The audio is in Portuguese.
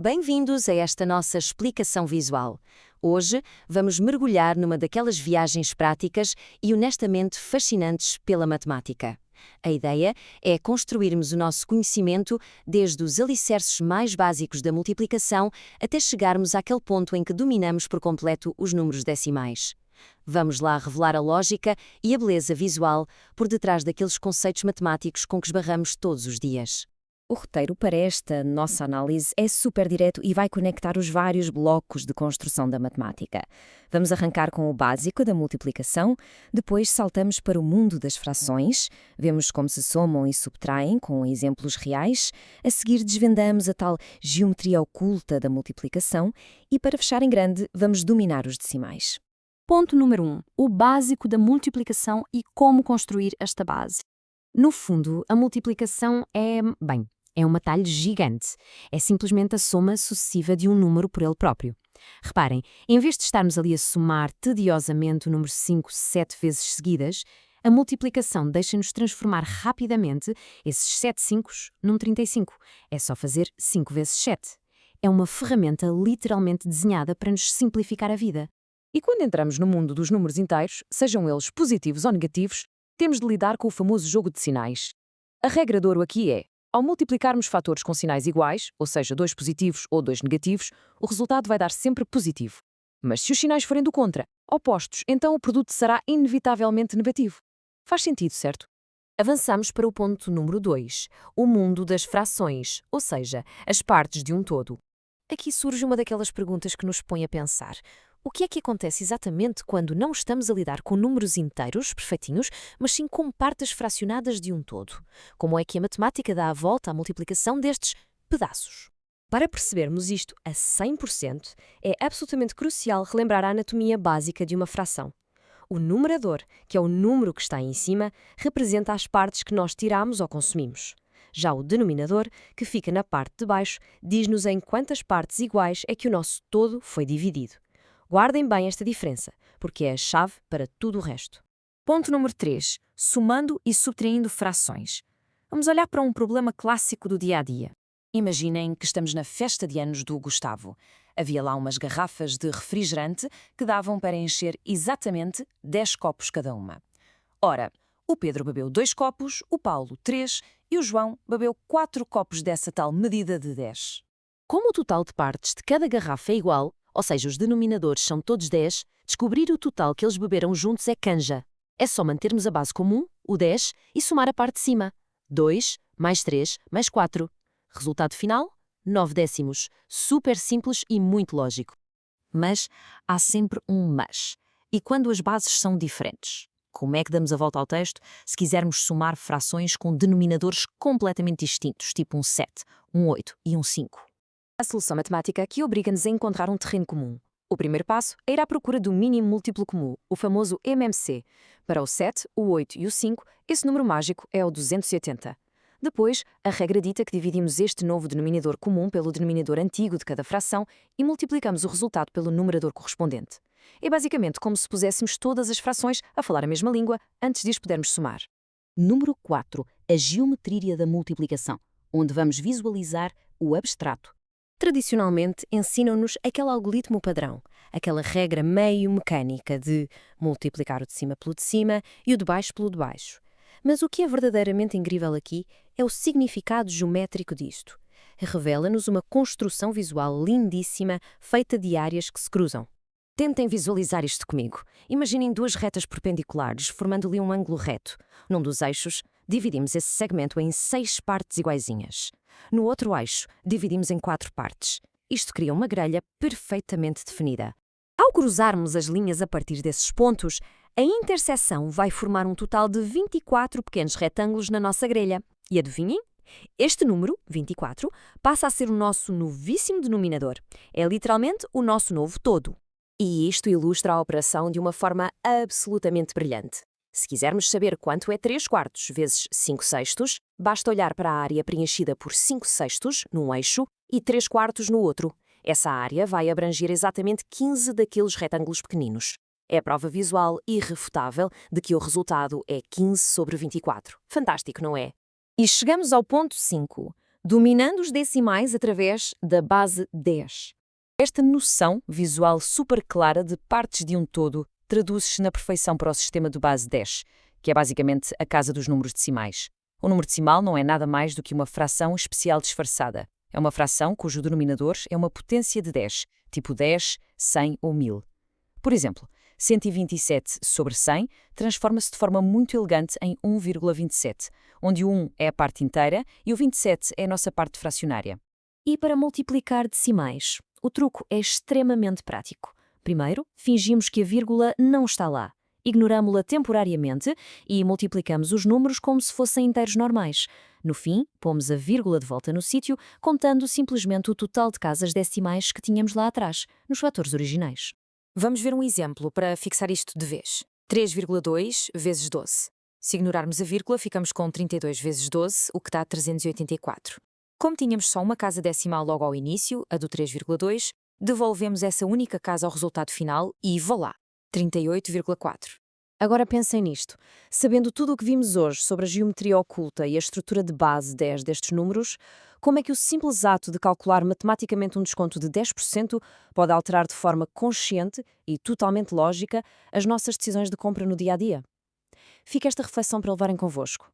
Bem-vindos a esta nossa explicação visual. Hoje vamos mergulhar numa daquelas viagens práticas e honestamente fascinantes pela matemática. A ideia é construirmos o nosso conhecimento desde os alicerces mais básicos da multiplicação até chegarmos àquele ponto em que dominamos por completo os números decimais. Vamos lá revelar a lógica e a beleza visual por detrás daqueles conceitos matemáticos com que esbarramos todos os dias. O roteiro para esta nossa análise é super direto e vai conectar os vários blocos de construção da matemática. Vamos arrancar com o básico da multiplicação, depois saltamos para o mundo das frações, vemos como se somam e subtraem com exemplos reais, a seguir desvendamos a tal geometria oculta da multiplicação e, para fechar em grande, vamos dominar os decimais. Ponto número 1. O básico da multiplicação e como construir esta base. No fundo, a multiplicação é um atalho gigante. É simplesmente a soma sucessiva de um número por ele próprio. Reparem, em vez de estarmos ali a somar tediosamente o número 5 7 vezes seguidas, a multiplicação deixa-nos transformar rapidamente esses 7 5 num 35. É só fazer 5 vezes 7. É uma ferramenta literalmente desenhada para nos simplificar a vida. E quando entramos no mundo dos números inteiros, sejam eles positivos ou negativos, temos de lidar com o famoso jogo de sinais. A regra de ouro aqui é: ao multiplicarmos fatores com sinais iguais, ou seja, 2 positivos ou 2 negativos, o resultado vai dar sempre positivo. Mas se os sinais forem do contra, opostos, então o produto será inevitavelmente negativo. Faz sentido, certo? Avançamos para o ponto número 2, o mundo das frações, ou seja, as partes de um todo. Aqui surge uma daquelas perguntas que nos põe a pensar. O que é que acontece exatamente quando não estamos a lidar com números inteiros, perfeitinhos, mas sim com partes fracionadas de um todo? Como é que a matemática dá a volta à multiplicação destes pedaços? Para percebermos isto a 100%, é absolutamente crucial relembrar a anatomia básica de uma fração. O numerador, que é o número que está em cima, representa as partes que nós tiramos ou consumimos. Já o denominador, que fica na parte de baixo, diz-nos em quantas partes iguais é que o nosso todo foi dividido. Guardem bem esta diferença, porque é a chave para tudo o resto. Ponto número 3. Somando e subtraindo frações. Vamos olhar para um problema clássico do dia-a-dia. Imaginem que estamos na festa de anos do Gustavo. Havia lá umas garrafas de refrigerante que davam para encher exatamente 10 copos cada uma. Ora, o Pedro bebeu 2 copos, o Paulo 3 e o João bebeu 4 copos dessa tal medida de 10. Como o total de partes de cada garrafa é igual, ou seja, os denominadores são todos 10, descobrir o total que eles beberam juntos é canja. É só mantermos a base comum, o 10, e somar a parte de cima. 2, mais 3, mais 4. Resultado final? 9 décimos. Super simples e muito lógico. Mas há sempre um mas. E quando as bases são diferentes? Como é que damos a volta ao texto se quisermos somar frações com denominadores completamente distintos, tipo um 7, um 8 e um 5? A solução matemática aqui obriga-nos a encontrar um terreno comum. O primeiro passo é ir à procura do mínimo múltiplo comum, o famoso MMC. Para o 7, o 8 e o 5, esse número mágico é o 280. Depois, a regra dita que dividimos este novo denominador comum pelo denominador antigo de cada fração e multiplicamos o resultado pelo numerador correspondente. É basicamente como se puséssemos todas as frações a falar a mesma língua antes de as pudermos somar. Número 4. A geometria da multiplicação, onde vamos visualizar o abstrato. Tradicionalmente, ensinam-nos aquele algoritmo padrão, aquela regra meio mecânica de multiplicar o de cima pelo de cima e o de baixo pelo de baixo. Mas o que é verdadeiramente incrível aqui é o significado geométrico disto. Revela-nos uma construção visual lindíssima, feita de áreas que se cruzam. Tentem visualizar isto comigo. Imaginem duas retas perpendiculares, formando ali um ângulo reto. Num dos eixos, dividimos esse segmento em 6 partes iguaizinhas. No outro eixo, dividimos em 4 partes. Isto cria uma grelha perfeitamente definida. Ao cruzarmos as linhas a partir desses pontos, a interseção vai formar um total de 24 pequenos retângulos na nossa grelha. E adivinhem? Este número, 24, passa a ser o nosso novíssimo denominador. É literalmente o nosso novo todo. E isto ilustra a operação de uma forma absolutamente brilhante. Se quisermos saber quanto é 3 quartos vezes 5 sextos, basta olhar para a área preenchida por 5 sextos num eixo e 3 quartos no outro. Essa área vai abranger exatamente 15 daqueles retângulos pequeninos. É a prova visual irrefutável de que o resultado é 15 sobre 24. Fantástico, não é? E chegamos ao ponto 5. dominando os decimais através da base 10. Esta noção visual super clara de partes de um todo traduz-se na perfeição para o sistema de base 10, que é basicamente a casa dos números decimais. O número decimal não é nada mais do que uma fração especial disfarçada. É uma fração cujo denominador é uma potência de 10, tipo 10, 100 ou 1000. Por exemplo, 127 sobre 100 transforma-se de forma muito elegante em 1,27, onde o 1 é a parte inteira e o 27 é a nossa parte fracionária. E para multiplicar decimais, o truque é extremamente prático. Primeiro, fingimos que a vírgula não está lá. Ignoramo-la temporariamente e multiplicamos os números como se fossem inteiros normais. No fim, pomos a vírgula de volta no sítio, contando simplesmente o total de casas decimais que tínhamos lá atrás, nos fatores originais. Vamos ver um exemplo para fixar isto de vez. 3,2 vezes 12. Se ignorarmos a vírgula, ficamos com 32 vezes 12, o que dá 384. Como tínhamos só uma casa decimal logo ao início, a do 3,2, devolvemos essa única casa ao resultado final e voilá, 38,4. Agora pensem nisto. Sabendo tudo o que vimos hoje sobre a geometria oculta e a estrutura de base 10 destes números, como é que o simples ato de calcular matematicamente um desconto de 10% pode alterar de forma consciente e totalmente lógica as nossas decisões de compra no dia a dia? Fica esta reflexão para levarem convosco.